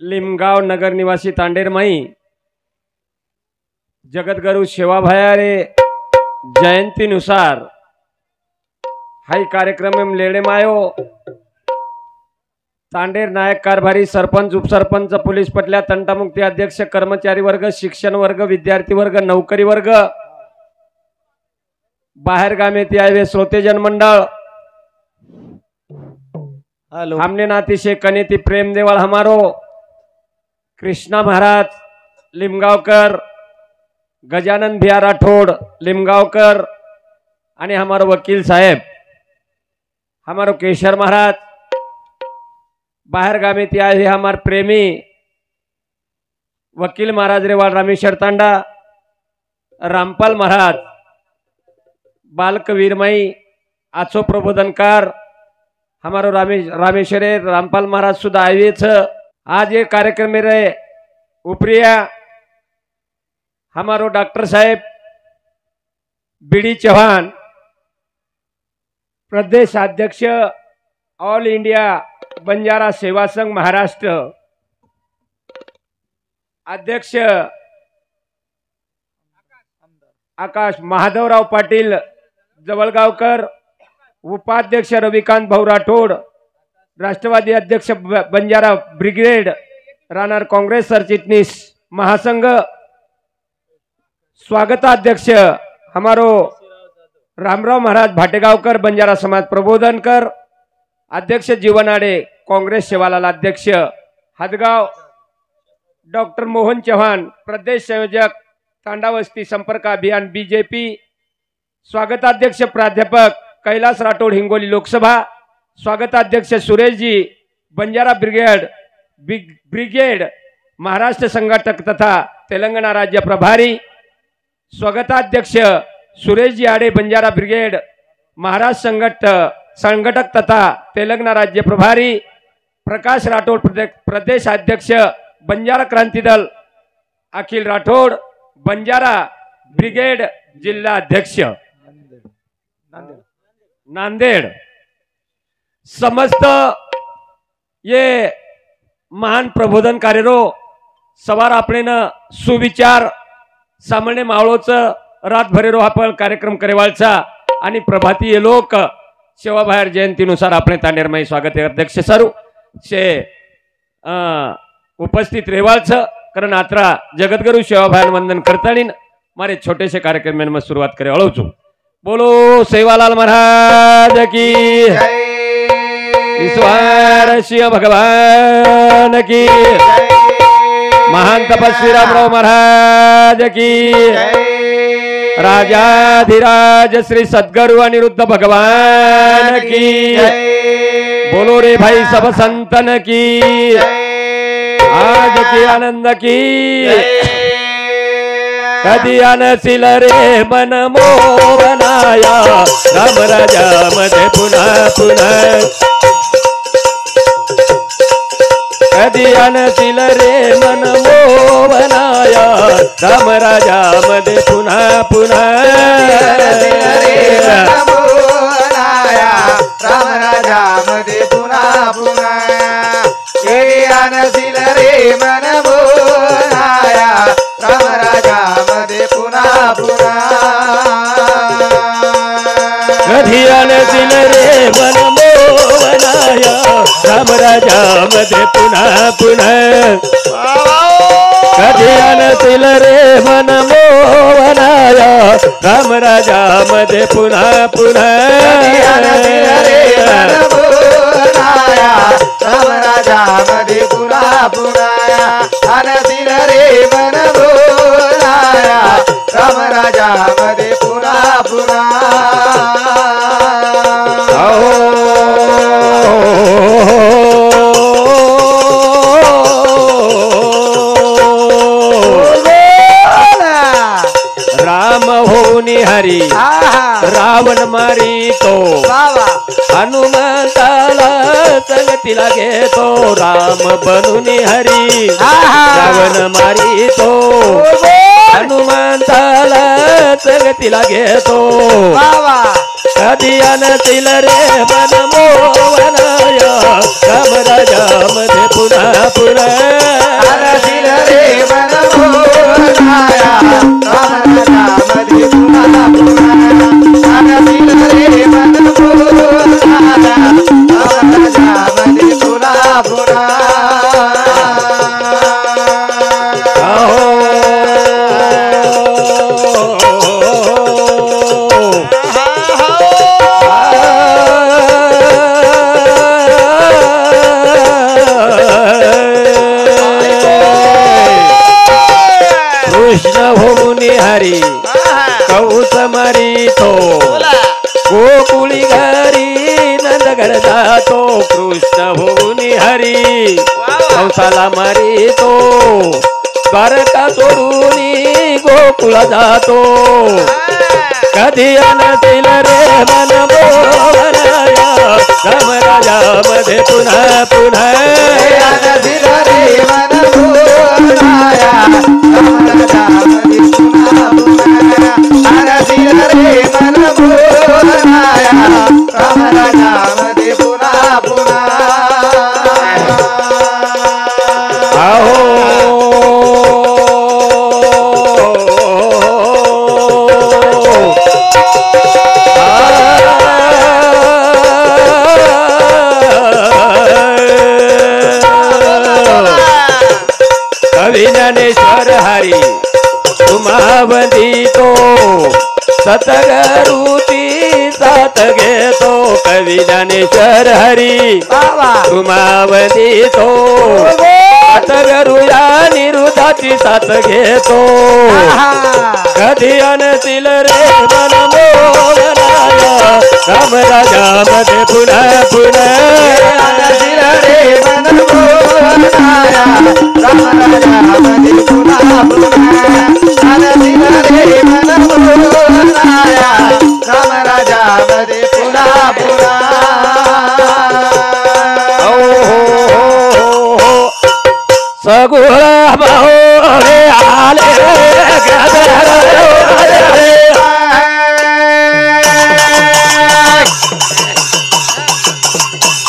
लिमगाव नगर निवासी तांडेर माई जगद्गुरु सेवाभायारे जयंतीनुसार हाई कार्यक्रम में लेणे मायो तांडेर नायक कारभारी सरपंच उपसरपंच पोलीस पटल्या तंटामुक्ती अध्यक्ष कर्मचारी वर्ग शिक्षण वर्ग विद्यार्थी वर्ग नौकरी वर्ग बाहेर गामेती आए श्रोते जनमंडळ हमने नाती से कनेती प्रेम देवल हमारो कृष्णा महाराज लिमगावकर गजानन भिया राठौड़ लिमगावकर आणि हमारो वकील साहेब हमारो केशर महाराज बाहर गामेती आए हैं हमार प्रेमी वकील महाराज रेवाल रामेश्वर तांडा रामपाल महाराज बालक वीरमई आचो प्रबोधनकार हमारो रामेश्वरे रामपाल महाराज सुधा आए आज ये कार्यक्रम में रहे उपरिया हमारो डॉक्टर साहेब बीडी चौहान प्रदेश अध्यक्ष ऑल इंडिया बंजारा सेवा संघ महाराष्ट्र अध्यक्ष आकाश महादेवराव पाटील जवळगावकर उपाध्यक्ष रविकांत भाऊ राठोड राष्ट्रवादी अध्यक्ष बंजारा ब्रिगेड राहणार कांग्रेस सरचिटनीस महासंघ स्वागताध्यक्ष हमारो रामराव महाराज भाटेगावकर बंजारा समाज प्रबोधनकर अध्यक्ष जीवनाडे कांग्रेस सेवालाल अध्यक्ष हदगाव डॉक्टर मोहन चौहान प्रदेश संयोजक तांडावस्ती संपर्क अभियान बीजेपी स्वागताध्यक्ष प्राध्यापक कैलास राठोड हिंगोली लोकसभा स्वागताध्यक्ष सुरेश जी बंजारा ब्रिगेड महाराष्ट्र संघटक तथा तेलंगाना राज्य प्रभारी स्वागताध्यक्ष सुरेश जी आडे बंजारा ब्रिगेड महाराष्ट्र संघटक तथा तेलंगाना राज्य प्रभारी प्रकाश राठोड प्रदेश अध्यक्ष बंजारा क्रांति दल अखिल राठोड बंजारा ब्रिगेड जिल्हा अध्यक्ष नांदेड़ समस्त ये महान प्रबोधन कार्यरो सवार आपले न सुविचार सामान्य मावळोच रातभरेरो आपण कार्यक्रम करेवालचा आणि प्रभाती ये लोक सेवाबाहेर जयंतीनुसार आपले तांडेरमाई स्वागत अध्यक्ष सरू से उपस्थित रेवालच कारण आत्रा जगद्गुरु सेवाबाहेर वंदन करतानी मारे छोटे से कार्यक्रम में शुरुआत करे अळवचू बोलो सेवालाल महाराज की ईश्वर शिव भगवान की महान तपस्वी रामराव महाराज की राजाधिराज श्री सद्गुरु अनिरुद्ध भगवान की बोलो रे भाई सब संतन की आज की आनंद की कधी अनसिल रे मन मोहनाया राम राजा मध्ये पुन्हा पुन्हा कधी अनसिल रे मन मोहनाया राम राजा मध्ये पुन्हा पुन्हा राम राजा मध्ये पुन्हा पुन्हा अनसिल रे मन मोहनाया राम राजा मध्ये पुन्हा पुन्हा कधी अनसिल रे मन मोहनाया राम राजा मध्ये पुन्हा पुन्हा कधी अनसिल रे मन मोहनाया राम राजा मध्ये पुन्हा पुन्हा राम राजा मध्ये पुन्हा पुन्हा अनसिल रे मन मोहनाया राम राजा मध्ये पुन्हा पुन्हा राम होनी हरी रावण मारी तो हनुमंताला संगतीला घेतो राम बनूनी हरी रावण मारी तो हनुमंताला संगतीला घेतो कधी अनसिल रे मन मोहनाया राम राजा मध्ये पुन्हा पुन्हा जातो बोला गोकुळी घरी नंदगड जातो कृष्ण होऊन हरी कंसाला मारितो द्वारका सोडून गोकुळ जातो कधी आणतील रे मन मोहनया राम राजा मध्ये पुन्हा पुन्हा आणतील रे मन मोहनया राम राजा मध्ये पुन्हा पुन्हा आणतील रे मन मोहनया राम राजा मध्ये पुन्हा पुन्हा आहो कवी ज्ञानेश्वर हरी तुम्हा वंदितो सतगरुती साथ घेतो कवी ज्ञानेश्वर हरी तुम्हा वंदितो सतगरुया निरुदाची साथ घेतो कधी आणतील रे मन मोहनया राम राजा मध्ये पुन्हा पुन्हा आणतील रे मन मोहनया राम राजा मध्ये पुन्हा पुन्हा आणतील रे मन मोहनया राम राजा मध्ये पुन्हा पुन्हा सगुळ भाऊ आले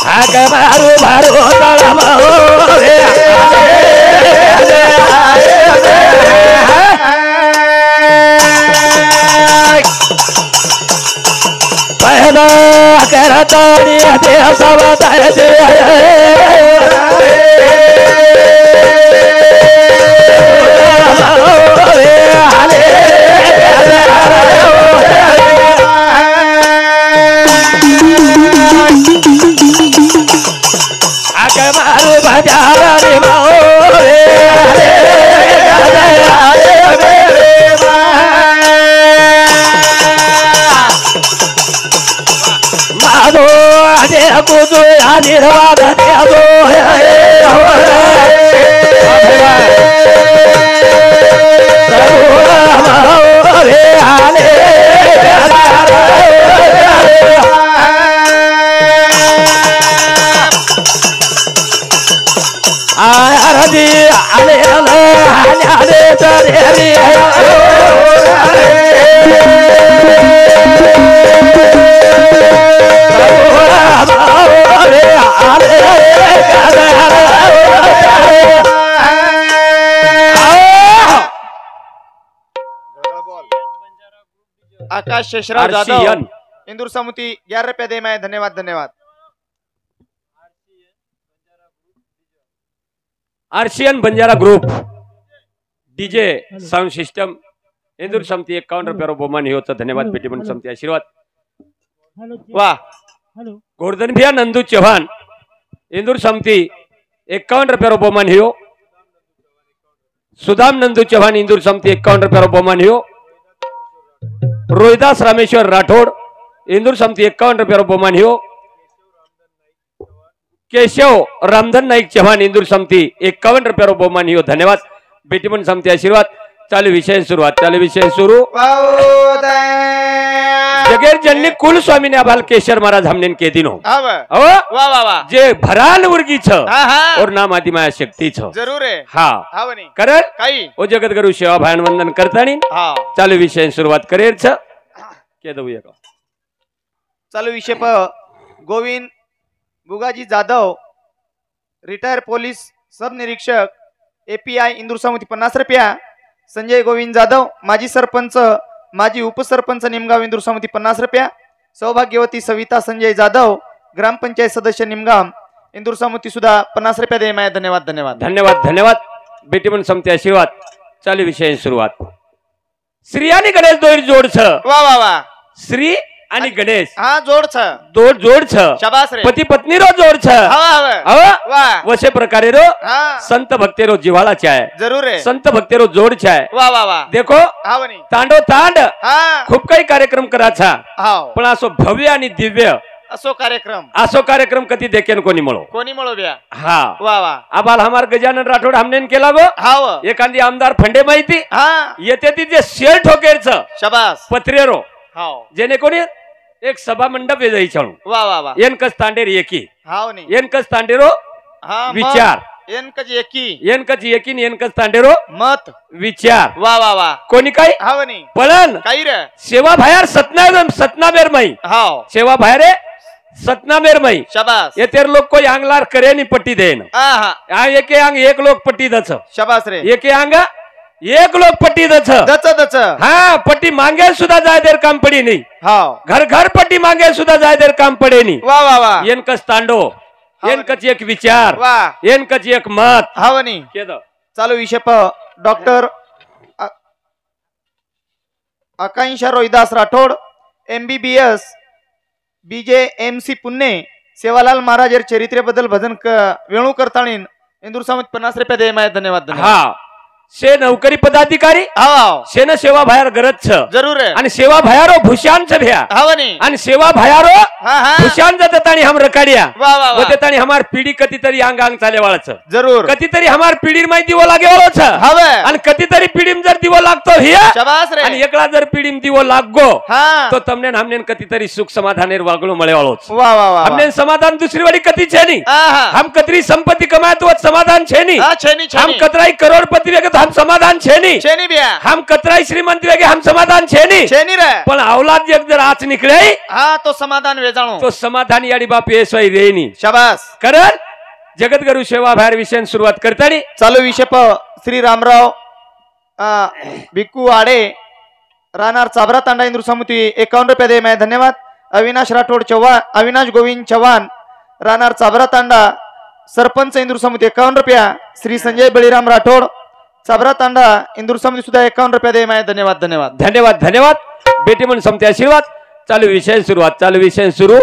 हाक मारू मारू तळ भाऊ पहिला करता ते सवत मारू भजारा रे माधो दे कुजो निर्वाद दे आरती आले आले तरी आकाश शेषराव जाधव इंदूर समिति 11 रुपया दे मैं धन्यवाद धन्यवाद आर्शियन Banjara group DJ sound system Indore समिति 51 रुपया बहुमान होता धन्यवाद बेटीबन समिति आशीर्वाद वाह गोवर्धन भैया नंदू चौहान इंदूर समिति 51 रुपया बहुमान हो सुदाम नंदू चौहान इंदूर समिति 51 रुपया बहुमान हो रोहिदास रामेश्वर राठौड़ इंदूर समिति 51 रुपया बहुमान हो केशव रामधन नाईक चव्हाण इंदूर समिति 51 रुपया बहुमान हो धन्यवाद बेटीबन समिति आशीर्वाद चालू विषय सुरुवात चालू विषय सुरू जगेर जननी कुल स्वामी ने आभाल केशर महाराज हमने के दिन हो जे भराल उर्गी छ और नाम आदि माया शक्ति छ जरूर है हाँ करल ओ जगत गुरु सेवा भान वंदन करतानी चालू विषय सुरुवात करेर छ के दऊया का चालू विषय पर गोविंद बुगाजी जाधव रिटायर पोलीस सब निरीक्षक एपीआय इंदूर समिति 50 रुपया संजय गोविंद जाधव माजी सरपंच माजी उपसरपंच निमगाव इंदूर समिति 50 रुपया सौभाग्यवती सविता संजय जाधव ग्रामपंचायत सदस्य निमगाम इंदूर समिति सुधा 50 रुपया दे मैं धन्यवाद धन्यवाद धन्यवाद धन्यवाद बेटीबन समिति आशीर्वाद चालू विषय सुरुवात श्री आणि गणेश दोर जोड छ वा वा वा श्री आणि गणेश हा जोड छ जोड छ शाबास रे पती पत्नी रो जोड छ हवा हवा वाह वसे प्रकारे रो हा संत भक्ते रो जिव्हाळाचे आहे जरूर आहे संत भक्ते रो जोडचे आहे वाह वाह वाह देखो हा बनी तांडो तांड हा खूप काही कार्यक्रम करायचा हाव पण असो भव्य आणि दिव्य असो कार्यक्रम कधी देखेन कोणी म्हणो कोणी म्हणो ब्या हा वाह वाह आबाल हमार गजानन राठोड हमने केला गो हाव एखादी आमदार फंडे माहिती हा येते ती जे शेर ठोकेरच शाबास पत्रेरो हाव जेने कोणी एक सभा मंडप वेजाई छाणू वाह वाह वाह एनकस तांडेर एकी हाव नी एनकस तांडेरो हा विचार एनकज एकी एनकच एकीन एनकस तांडेरो मत विचार वाह वाह वाह कोणी काय हाव नी पळन काही रे सेवा बाहेर सतनामेर माई हाव सेवा बाहेर सतनामेर माई शाबास येतेर लोक कोई आंगलार करे नी पट्टी देन हा एके अंग एक लोक पट्टी दच शाबास रे एके अंग एक लोक पट्टी दच दच दच हा पट्टी मांगे सुद्धा जाय देर काम पडी नाही हाव घर घर पट्टी मांगे सुद्धा जाय देर काम पडे नाही वाह वाह वाह एनकच तांडो एनकच एक विचार वाह एनकच एक मत हाव नी चालू विषय प डॉक्टर आकांक्षा रोहिदास राठोड MBBS BJMC पुणे सेवालाल महाराज यार चरित्र्याबद्दल भजन वेणू करताळीन इंदूर सामत 50 रुपये दे माय धन्यवाद हा शे नौकरी पदाधिकारी हाव शेन सेवा भायर गरज छ जरूर आहे आणि सेवा भायारो भूषांच भ्या हाव नी आणि सेवा भायारो हा हा भूषांच दतानी हम रकाडिया वाह वाह व देतानी हमार पीढ़ी कतीतरी अंग अंग चाले वाळच जरूर कतीतरी हमार पीढ़ी माहिती दिवो लागे वाळो छ हाव आणि कतीतरी पीढ़ीम जर दिवो लागतो हिया शाबास रे आणि एकला जर पीढ़ीम दिवो लागगो हा तो तमने हमने कतीतरी सुख समाधानेर वागणो मळे वाळोच वाह वाह वाह हमने समाधान दूसरी वाली कती छे नी हा हम कतरी संपत्ति कमाए तो समाधान छे नी हा छेनी हम छेनी कतराई करोड़पति वेगे तो हम समाधान छे नी छेनी बिया हम कतराई श्रीमंत वेगे हम समाधान छे नी छेनी रे पण औलाद एक जर आच निकले हा तो समाधान वेजाणो तो समाधान याडी बाप येसोय रेनी शाबास कारण जगद्गुरु सेवा भायर विषय सुरुवात करतानी चालू विषय प श्री रामराव भिक्कू आडे राहणार चाबरा तांडा इंदूर समिती 51 रुपये दे मैं धन्यवाद अविनाश राठोड चव्हाण अविनाश गोविंद चव्हाण राहणार चाबरा तांडा सरपंच इंदूर समिती 51 रुपया श्री संजय बळीराम राठोड चाबरा तांडा इंदूर समिती सुद्धा 51 रुपये दे मैं धन्यवाद धन्यवाद धन्यवाद धन्यवाद बेटी म्हणून समते आशीर्वाद चालू विषय सुरुवात चालू विषय सुरू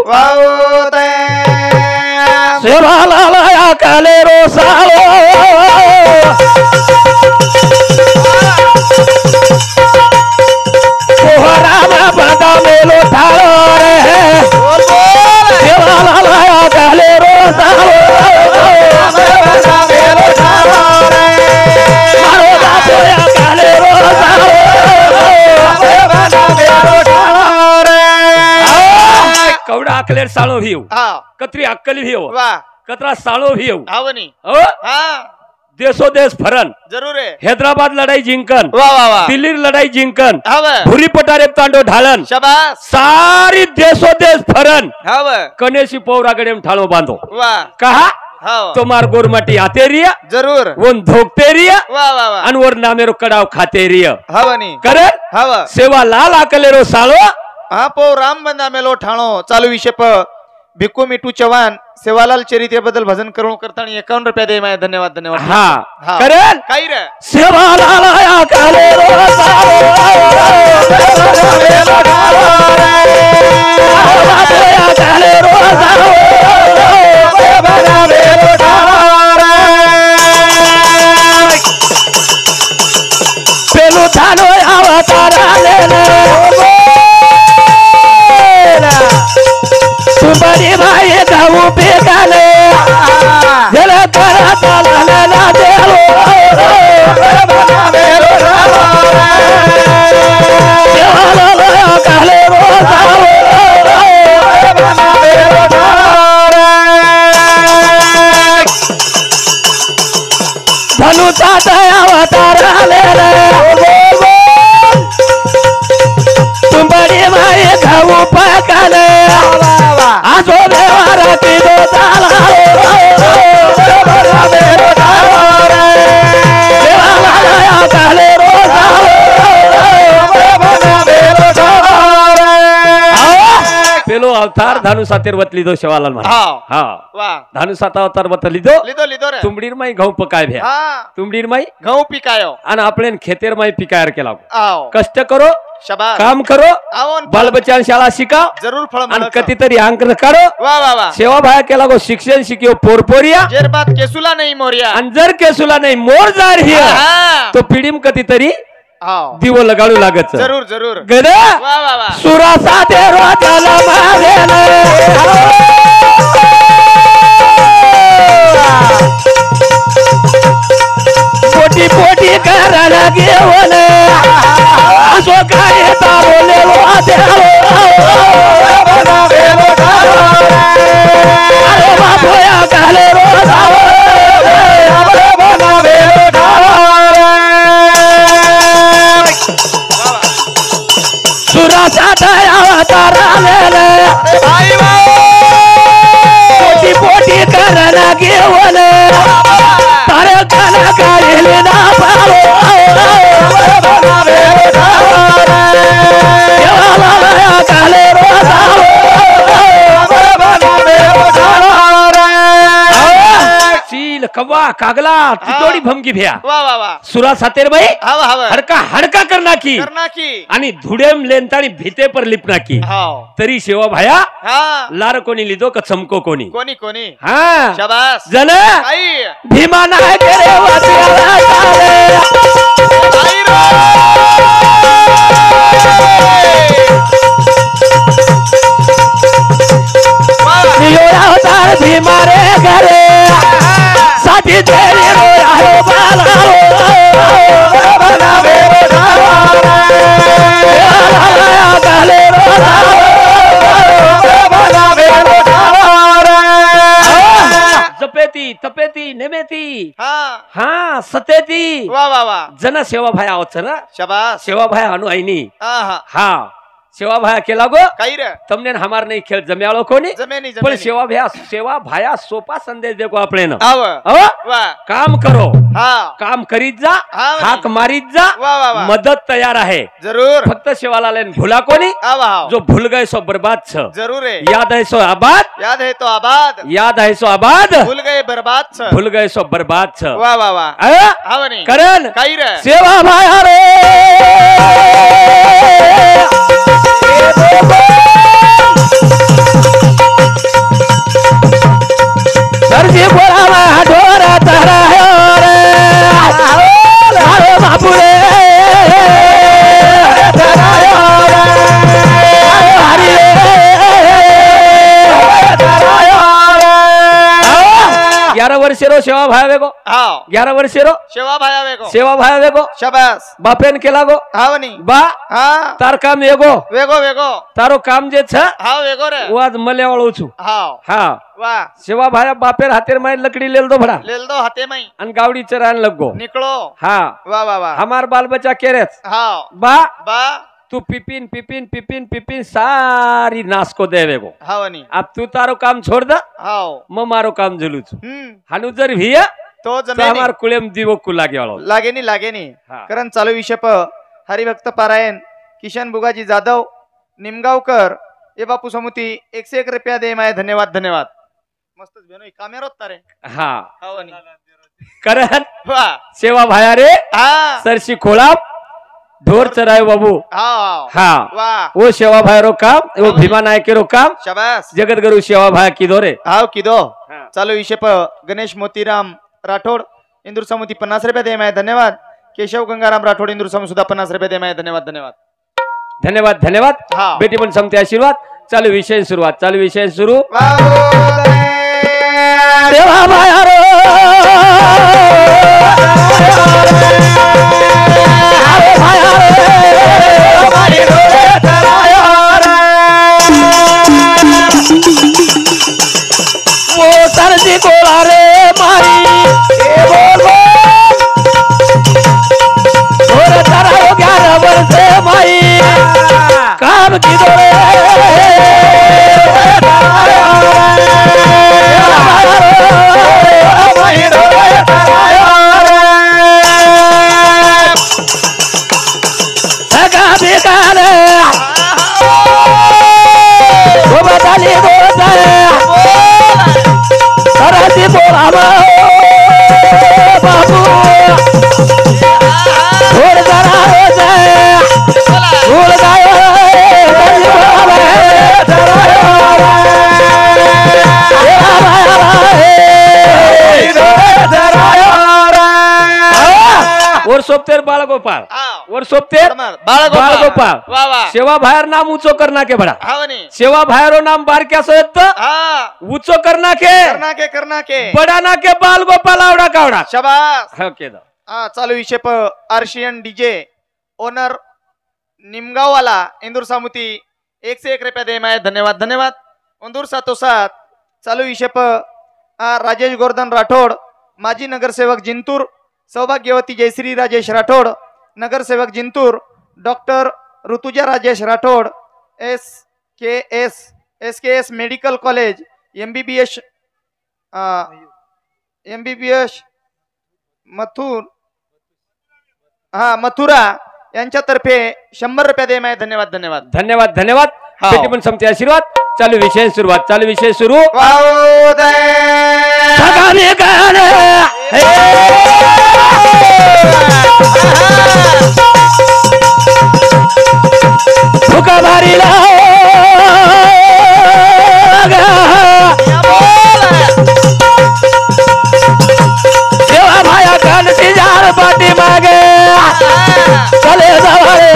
सेवाला काले रो सालो कोहरामा बंदा मेलो ठालो रे सेवाला काले रो सालो बंदा मेलो ठालो रे मारो बापोया काले रो सालो बंदा मेलो ठालो रे कवडा अकलेर साळो भिव कतरी अक्कल भिव वाह कतरा साळो भिव आवनी हा देशो देश फरन जरूर है हैदराबाद लड़ाई जिंकन वाह वाह वाह दिल्ली लड़ाई जिंकन हाव भूरी पटारे तांडो ढालन शाबास सारी देशो देश फरन हाव कनेसी पौरागड़े में ठालो बांधो वाह कहा हाव तुम्हार गोरमाटी आते रिया जरूर वो धोकते रिया वाह वाह वाह अनवर नामेरो कडाव खाते रिया हावनी करे हाव सेवा लाल आकलेरो सालो हा पो राम बंदा मेलो ठाणो चालू विषय प भिक्कू मिठू चव्हाण सेवालाल चरित्र्याबद्दल भजन करून करताना 51 रुपये दे माय धन्यवाद धन्यवाद हा करे काही रे सेवा लाल आकलेरो सालो आकलेरो सालो पेलो थानो अवतारा लेले तुम्हारी भाई गाँव पे गाले जला करा ताला लेला देलो काले धनु ताता अवतारा लेले तुम्हारी भाई गाँव पे गाले आजो देवारा की दो ताला पेलो अवतार धानु सातेर वत लीधो सेवालाल महाराज हा वाह धानु साता अवतार वत लीधो લીધો લીધો રે तुमडीर माई घऊ पकाय भ्या हा तुमडीर माई ઘઉં પીકાયો आणि आपल्यान खेतेर माई पिकायर केला આવ कष्ट करो शाबास काम करो आवोन बाल बच्चा शाळा शिकाव जरूर फळ आणि मिळालं. कधीतरी अंक काढो वा वा वा सेवा भाया केला गो शिक्षण शिकियो पोरपोरिया जेर बात केसुला नाही मोर्या आणि जर केसुला नाही मोर जार हिय हा. तो पिढीम कधीतरी हाव. दिवो लगाडू लागत जरूर जरूर गड वा वा वा सुरासा ते रोजाला पोटी पोटी करायला घेऊन असो काय बोले अरे बाबोया काले सुराचा पोटी पोटी करायला घेऊन तारे काला काढले ना सील कव्वा कागला तितोडी भमकी भ्या वा वा वा सुरा सातेर बाई हवा हवा हडका हडका करना की करना की आणि धुडेम लेंतानी भीते पर लिपना की हाव तरी सेवा भाया हा लार कोणी लिदो का चमको कोणी कोणी कोणी हा शाबास जन आई भीमा नाही करे वासियाला चाले आई योया होता भीमा रे घरे साथी तेरी रोया रो बाला बनावे जपेती तपेती नेमेती हा हा सतेती वा वा वा जन सेवा भाया होत ना शाबास सेवा भाया अनु आईनी हा हा हा सेवा भाया केला गो काही रे तमने हमार नाही खेळ जम्यालो कोणी जमेनी पण जमेनी सेवा भाया सोपा संदेश देखो आपले ना आव वा काम करो हा काम करीत जा हा म्हणे. हाक मारीत जा वा वा वा मदत तयार आहे जरूर फक्त सेवाला लेन भुला कोणी आव हाव जो भूल गए सो बर्बाद छ जरूर है याद है सो आबाद याद है तो आबाद याद है सो आबाद भूल गए बर्बाद छ भूल गए सो बर्बाद छ वा वा वा अ? हावनी करण काही रे सेवा भाया रे सरजी बोलावा ढोरा तारा रे बापू रे ग्यारह वर्षे रो सेवा भाया वेगो हाव 11 वर्षे रो सेवा भाया वेगो सेवा भाया वेगो शाबास बापेन केला गो हावनी बा हा तार काम एगो वेगो वेगो तारो काम जे छ हाव वेगो रे वो आज मले वाळू छु हाव हा वा सेवा भाया बापेर हातेर माय लकड़ी लेल दो भड़ा लेल दो हाते में आणि गावडी चरान लगो निकलो हा वा वा वा हमार बाल बच्चा केरेच हाव बा बा तू पिपिन पिपिन पिपिन पिपिन सारी नाश को देवे गो हावनी अब तू तारो काम छोड़ दा हाव म मारो काम झुलू छु हम्म हानु जर भिया तो तो जमेनी हमार कुलेम दिवो कु लागे वाळो लागेनी लागेनी हा. कारण चालू विषय हरिभक्त पारायण किशन बुगाजी जाधव निमगावकर ए बापू समुती 101 रुपया दे माय धन्यवाद धन्यवाद मस्तच बेनो कामेर होता रे हा हावनी करण वा सेवा भाया रे हा सरशी खोला ढोर चराय बाबू हाव हा वा वो सेवा भाया रो काम वो भीमा नायके रो काम शाबास जगत गुरु सेवा भाया की दोरे हाव किदो चालू विषय गणेश मोतीराम राठोड इंदूर समुती 50 रुपया दे माय धन्यवाद केशव गंगाराम राठोड इंदूर समूह सुद्धा 50 रुपया दे माय धन्यवाद धन्यवाद धन्यवाद धन्यवाद हा. बेटी पण समते आशीर्वाद चालू विषय सुरुवात चालू विषय सुरू सेवा भाया रो वो सरजी कोला रे मारी ए बोल बोल तारा 11 वर्ष माई काम की दोरे वर सोबतेर बाळगोपाळ हाँ वर सोबतेर बाळगोपाळ वाह वाह सेवा बाहेर नाम उचो करना के बडा हाँ वनी सेवा बाहेरो नाम बारक्या सोयत हाँ उचो करना के बडा ना के बाळगोपाळ आवडा कावडा शाबास ओके दा हाँ चालू विषय पर आर्शियन डीजे ओनर निमगांव वाला इंदूर सामुती 1 से 1 रुपया दे माए धन्यवाद धन्यवाद इंदूर साथों साथ चालू विषय पर राजेश गोवर्धन राठौड़ माजी नगरसेवक जिंतूर सौभाग्यवती जयश्री राजेश राठौड़ नगरसेवक Jintur doctor Rutuja Rajesh Rathore SKS medical college MBBS Mathura यांच्यातर्फे 100 रुपया दे माय धन्यवाद धन्यवाद धन्यवाद धन्यवाद हाँ। पेटी पण समते आशीर्वाद चालू विषय सुरुवात चालू विषय सुरू ठगाने गाणे फुका भारीला देवा भाया कानची झाड पाठी मागे चले जवळे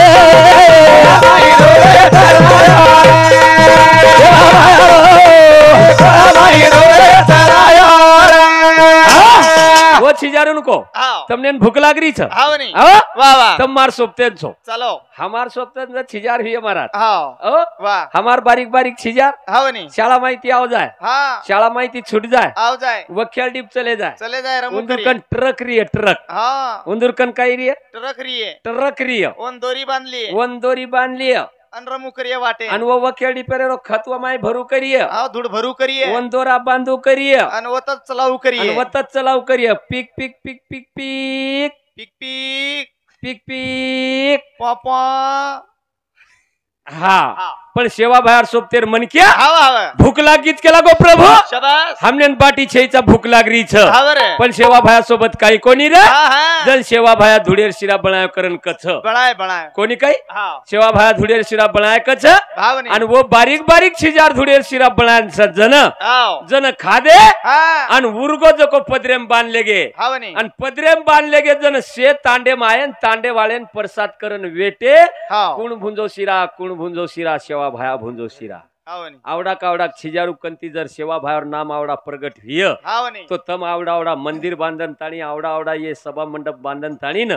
वो छिजारू नको तमने भूख लाग रही छ हाँ वनी हाँ? वाह वाह तम मार सोपते छो चलो हमार सोपते छिजार हुई हमारा हाँ वाह हमार बारीक बारीक छिजार हाँ वनी शाळा माहिती आव जाए हाँ शाळा माहिती छूट जाए आओ जाए वख्याल डिप चले जाए चले जाए रमू उंदुरकन ट्रक रही है ट्रक हाँ उंदुरकन काही रही है ट्रक रही है ट्रक रही है ओन दोरी बांध लिए वन दोरी बांध लिया अन रमू करिए वाटे आणि वो वख्याल डिपेरे रो खतवा माय भरू करिए हाँ धूड़ भरू करिए वन दोरा बांधू करिए अन वो तक चलाऊ करिए आणि वतत चलाव करिए पिक पिक पिक पिक पिक पिक पिक पिक पिक पापा हाँ पण सेवा बाहेर सोबतेर मन क्या हवा हवा भूक लागीच केला गो प्रभू शाबास हमने बाटी छेचा भूक लागरी छ हवा रे पण सेवा भाया सोबत काही कोणी रे हाँ हाँ जन सेवा भाया धुडेर शिरा बनाय करन कछ बनाए कोणी काही हाँ सेवा भाया धुडेर शिरा बनाय कछ भाव नहीं आणि वो बारीक बारीक छिजार धुडेर शिरा बनाय जन आओ जन खादे हाँ आणि उर्गो जको पदरेम बांधले गे हवा नहीं आणि पदरेम बांधले गे जन शे तांडे मायन तांडे वाळेन प्रसाद करन वेटे हाँ कुण भुंजो शिरा सेवा भाया भुंजो शिरा हवा नहीं आवडा कावडा छिजारू कंती जर सेवा भायावर नाम आवडा प्रगट हिय हवा नहीं तो तम आवडा आवडा मंदिर बांधन ताणी आवडा आवडा ये सभा मंडप बांधन ताणी न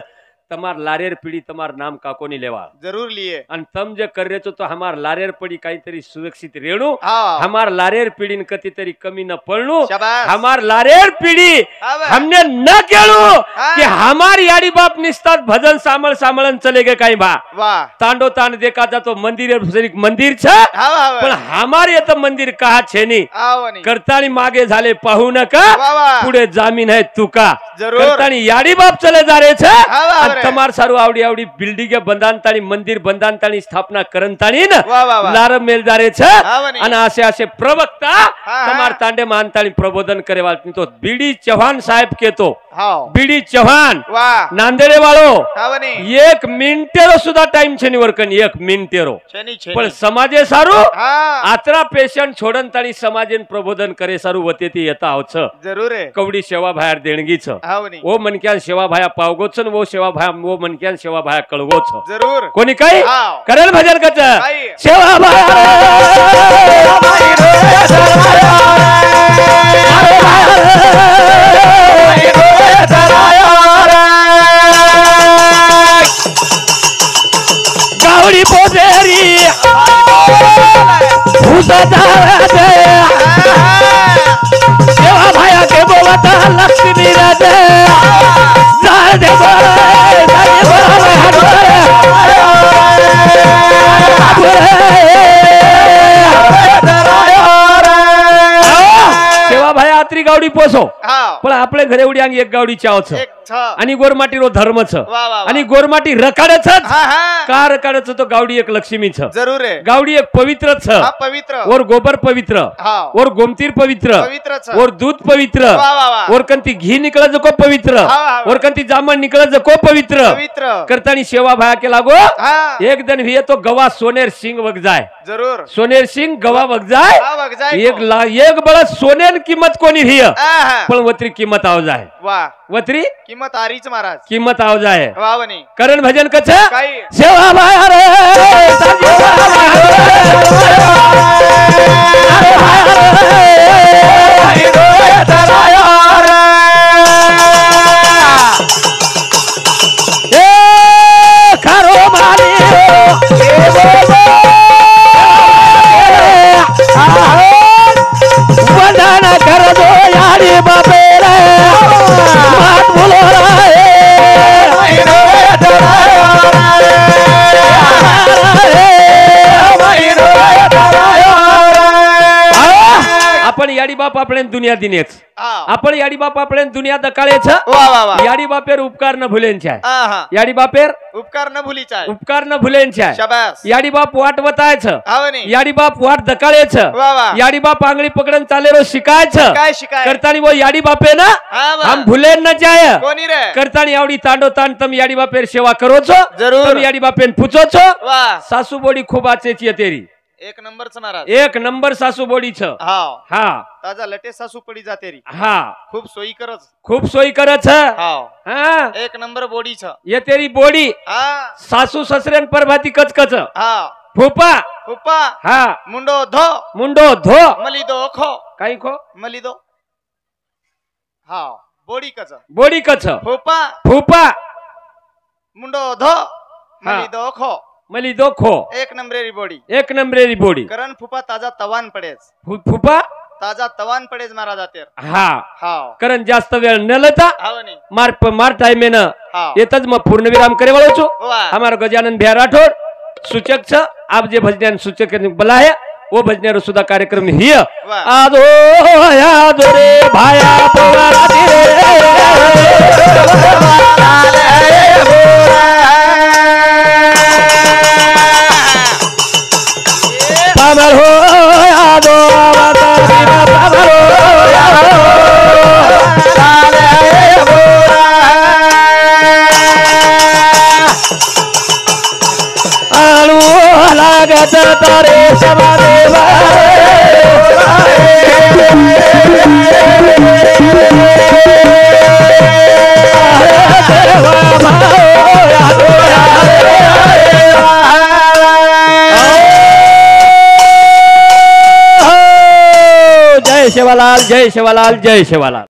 तमार लारेर पीढ़ी तमार नाम काकोनी लेवा जरूर लिए आणि तम जे कर रहे तो हमार लारेर पड़ी काहीतरी सुरक्षित रेणू हाँ हमार लारेर पीढ़ी न कती तरी कमी न पड़नू शाबाश हमार लारेर पीढ़ी हवा हमने न केळू हाँ। कि हमार याडी बाप निस्तात भजन सामळन चले गे काही भा वाह तांडो तांड देखा जातो मंदिर छ हवा हवा पण हमार येत मंदिर कहा छेनी हवा नहीं करतानी मागे झाले पाहू नका वाह वाह पुढे जामीन है तुका जरूर करतानी याडी बाप चले जा रे छ वाह आणि तमार सारू आवडी आवडी बिल्डिंग बंधानतानी मंदिर बंधानतानी स्थापना करनतानी न वाह वाह वाह लार मेल जा रे छ हवा नहीं आणि असे प्रवक्ता हाँ। तमार तांडे मानतानी प्रबोधन करे वालती तो बीडी चव्हाण साहेब केतो हाँ बीडी चव्हाण वाह नांदेडे वाळो हवा नहीं 1 मिनिटेरो सुद्धा टाइम छेनी वर्कन 1 मिनिटेरो छनी पण छनी समाजे सारू हाँ आतरा पेशंट छोडन ताणी समाजेन प्रबोधन करे सारू वते ती येता आवछ जरूर है कवडी सेवा बाहेर देणगी छ हवा नहीं वो मनक्यान सेवा भाया पावगोच वो सेवा भाया वो मनक्यान सेवा भाया कळगोच जरूर कोणी काही हाँ करेल भजन कच काही. सेवा गावडी पोजेरी सेवा भाया के बोलता लक्ष्मी राजे जाय दे सेवा भाया आत्री गावडी पोसो हाँ पण आपले घरे उडी अंग एक गावडी चाव छ एक छ आणि गोरमाटी रो धर्म छ वाह वाह आणि गोरमाटी रकाडच हाँ हाँ का रकाडच तो गावडी एक लक्ष्मी छ जरूर है गावडी एक पवित्र छ हाँ पवित्र और गोबर पवित्र हाँ और गोमतीर पवित्र पवित्र छ और दूध पवित्र वाह वाह वाह और कंती घी निकळ जको पवित्र हाँ, हाँ, और कंती जामन निकळ जको पवित्र पवित्र करतानी सेवा भाया के लागो हाँ एक दिन हुए तो गवा सोनेर सिंह वग जाए जरूर सोनेर सिंह गवा वग जाए हाँ वग जाए एक बड़ा सोनेर कीमत कोनी हिय हाँ पण वत्री कीमत आव जाए वाह वत्री किंमत आरीच महाराज किंमत आव जाय वावणी करण भजन कच काही सेवा माया रे वंदना कर दो यारी बापे रे मात बोलो आपण याडी बाप आपल्या दुनिया दिनेच आपण याडी बाप आपल्या दुनिया दकाळेच याडी बापेर उपकार न भुलेंच्या याडी बापेर उपकार न भुलीचा उपकार न भुलेंच्या शाबास याडी बाप वाट बतायचं आवणी याडी बाप वाट दकाळेचं याडी बाप आंगळी पकडन चाले रो शिकायचं काय शिकाय करतानी वो याडी बापे ना हम भुलेन न जाय कोणी रे करतानी आवडी तांडो ताण तम याडी बापेर सेवा करोचो जरूर याडी बापेन पुचोचो वाह सासू बोडी खूप आचेची आहे तेरी एक नंबरच महाराज एक नंबर सासू बोडीच हाव हा ताजा लटे सासू पडी जाते री हा खूप सोयी करच खूप सोयी करच हाव हा एक नंबर बोडीच ये तेरी बोडी हा सासू ससऱ्यान परभाती कचकच हा फुपा फुप्पा हा मुंडो धो मुंडो धो मली दो खो काही खो मली दो हाव बोडी कच बोडी कच फुप्पा फुपा मुंडो धो मली दो खो मली दो खो एक नंबरेरी बोडी एक नंबरेरी बोडी करण फुप्पा ताजा तवान पडेच फुपा ताजा तवान पडेच महाराज आतेर हा हाव कारण जास्त वेळ न लेता हावनी मार टाइमे न हाव येतच मग पूर्ण विराम करे वालो छो वाह हमारा गजानन भैया राठौड़ सूचक छ आप जे भजन सूचक बला है वो भजनेरो सुधा कार्यक्रम ही वाह आदो यादो रे भाया पोवारा पामर हो यादो अवतारी पामर हो यादो आलू लागत तारे समादेवा जय शिवलाल जय शिवलाल जय शिवलाल।